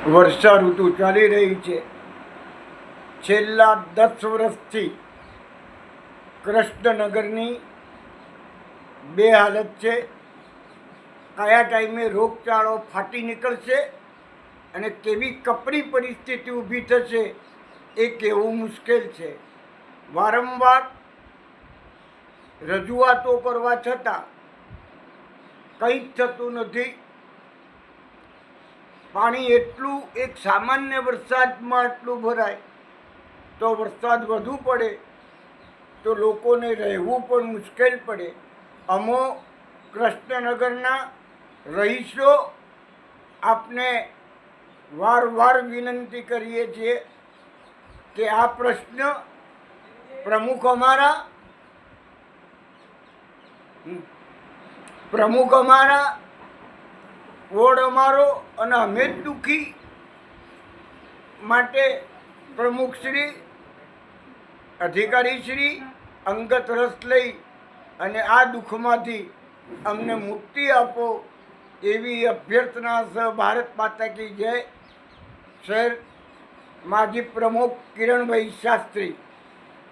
વર્ષા ઋતુ ચાલી રહી છે. છેલ્લા 10 વર્ષથી કૃષ્ણનગરની બે હાલત છે. કયા ટાઈમે રોગચાળો ફાટી નીકળશે અને કેવી કપરી પરિસ્થિતિ ઊભી થશે એ કહેવું મુશ્કેલ છે. વારંવાર રજૂઆતો કરવા છતાં કંઈ જ થતું નથી. પાણી એટલું એક સામાન્ય વરસાદમાં આટલું ભરાય, તો વરસાદ વધુ પડે તો લોકોને રહેવું પણ મુશ્કેલ પડે. અમો કૃષ્ણનગરના રહીશો આપને વારંવાર વિનંતી કરીએ છીએ કે આ પ્રશ્ન પ્રમુખ અમારા વોર્ડ અમારો અને અમે જ દુઃખી માટે પ્રમુખશ્રી અધિકારીશ્રી અંગત રસ લઈ અને આ દુઃખમાંથી અમને મુક્તિ આપો એવી અભ્યર્થના સહ ભારત માતા કી જય. શહેર માજી પ્રમુખ કિરણભાઈ શાસ્ત્રી.